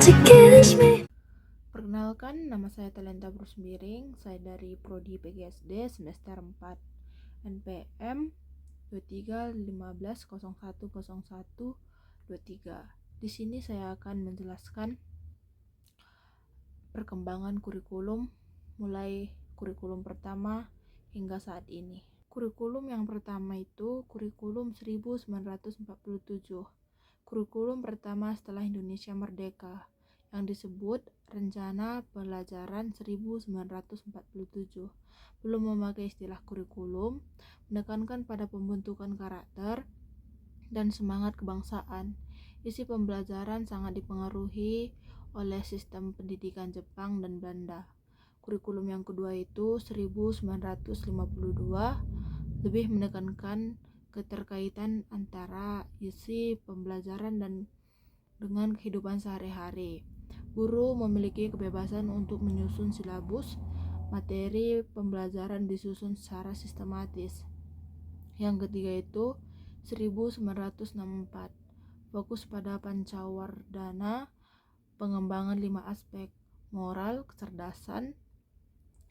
to kiss me. Perkenalkan, nama saya Talenta Bruce Miring. Saya dari Prodi PGSD semester 4, NPM 2315010123. Di sini saya akan menjelaskan perkembangan kurikulum mulai kurikulum pertama hingga saat ini. Kurikulum yang pertama itu kurikulum 1947. Kurikulum pertama setelah Indonesia merdeka yang disebut Rencana Pelajaran 1947. Belum memakai istilah kurikulum, menekankan pada pembentukan karakter dan semangat kebangsaan. Isi pembelajaran sangat dipengaruhi oleh sistem pendidikan Jepang dan Belanda. Kurikulum yang kedua itu 1952 lebih menekankan keterkaitan antara isi pembelajaran dan dengan kehidupan sehari-hari. Guru memiliki kebebasan untuk menyusun silabus, materi pembelajaran disusun secara sistematis. Yang ketiga itu 1964, fokus pada pancawardhana, pengembangan 5 aspek: moral, kecerdasan,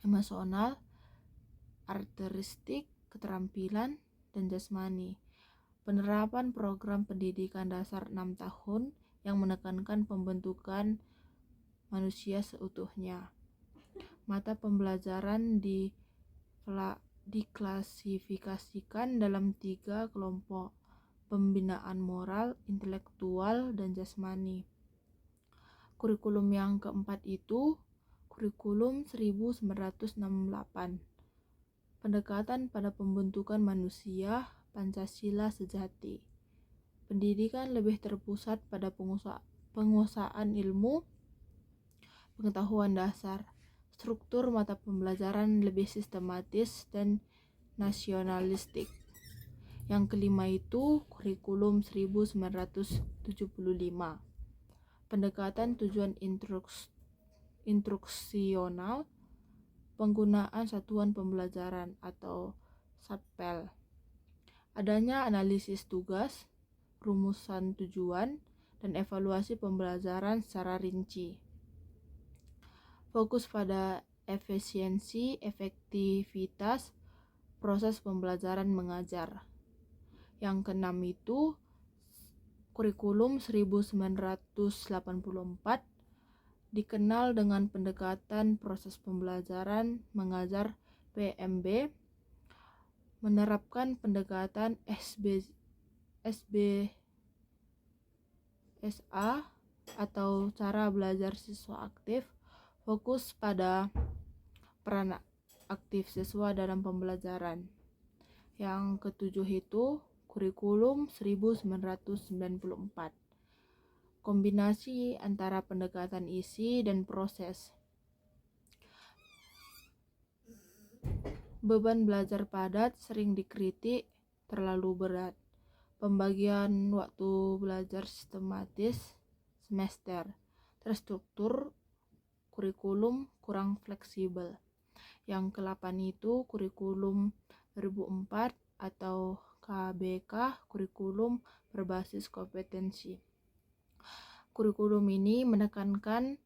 emosional, artistik, keterampilan, dan jasmani. Penerapan program pendidikan dasar 6 tahun yang menekankan pembentukan manusia seutuhnya. Mata pembelajaran diklasifikasikan dalam 3 kelompok: pembinaan moral, intelektual, dan jasmani. Kurikulum yang keempat itu kurikulum 1968. Pendekatan pada pembentukan manusia, Pancasila sejati. Pendidikan lebih terpusat pada penguasaan ilmu, pengetahuan dasar. Struktur mata pembelajaran lebih sistematis dan nasionalistik. Yang kelima itu kurikulum 1975. Pendekatan tujuan instruksional, penggunaan satuan pembelajaran atau SATPEL. Adanya analisis tugas, rumusan tujuan, dan evaluasi pembelajaran secara rinci. Fokus pada efisiensi, efektivitas proses pembelajaran mengajar. Yang keenam itu kurikulum 1984 dikenal dengan pendekatan proses pembelajaran mengajar PMB, menerapkan pendekatan SBSA atau cara belajar siswa aktif, fokus pada peran aktif siswa dalam pembelajaran. Yang ketujuh itu kurikulum 1994. Kombinasi antara pendekatan isi dan proses. Beban belajar padat sering dikritik terlalu berat. Pembagian waktu belajar sistematis semester. Terstruktur kurikulum kurang fleksibel. Yang ke-8 itu kurikulum 2004 atau KBK, kurikulum berbasis kompetensi. Kurikulum ini menekankan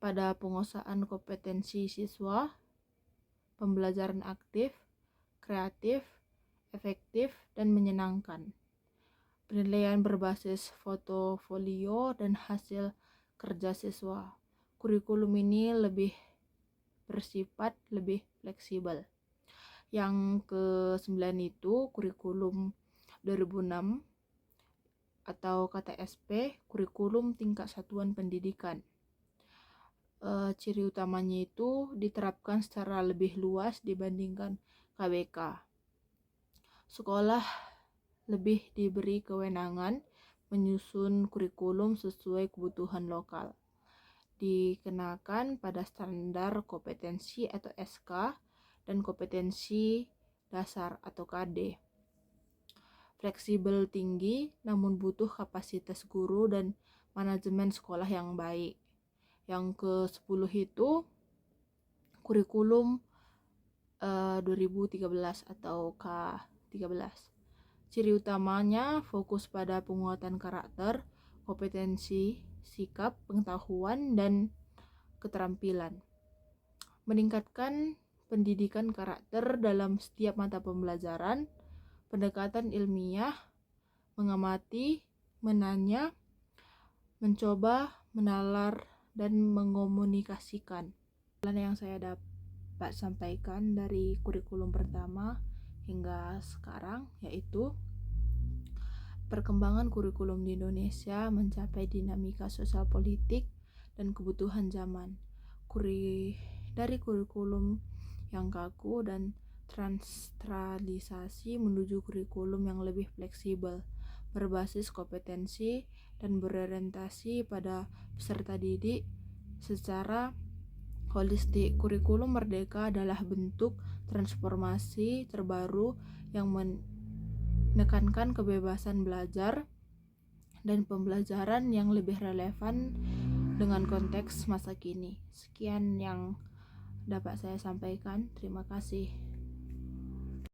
pada penguasaan kompetensi siswa, pembelajaran aktif, kreatif, efektif, dan menyenangkan. Penilaian berbasis portofolio dan hasil kerja siswa. Kurikulum ini lebih bersifat lebih fleksibel. Yang ke-9 itu kurikulum 2006 atau KTSP, kurikulum tingkat satuan pendidikan. Ciri utamanya itu diterapkan secara lebih luas dibandingkan KBK. Sekolah lebih diberi kewenangan menyusun kurikulum sesuai kebutuhan lokal. Dikenakan pada standar kompetensi atau SK dan kompetensi dasar atau KD. Fleksibel tinggi, namun butuh kapasitas guru dan manajemen sekolah yang baik. Yang ke-10 itu kurikulum 2013 atau K13. Ciri utamanya fokus pada penguatan karakter, kompetensi, sikap, pengetahuan, dan keterampilan. Meningkatkan pendidikan karakter dalam setiap mata pembelajaran, pendekatan ilmiah, mengamati, menanya, mencoba, menalar, dan mengomunikasikan. Yang saya dapat sampaikan dari kurikulum pertama hingga sekarang yaitu perkembangan kurikulum di Indonesia mencapai dinamika sosial politik dan kebutuhan zaman. Dari kurikulum yang kaku dan transtralisasi menuju kurikulum yang lebih fleksibel, berbasis kompetensi dan berorientasi pada peserta didik secara holistik. Kurikulum merdeka adalah bentuk transformasi terbaru yang menekankan kebebasan belajar dan pembelajaran yang lebih relevan dengan konteks masa kini. Sekian yang dapat saya sampaikan. Terima kasih.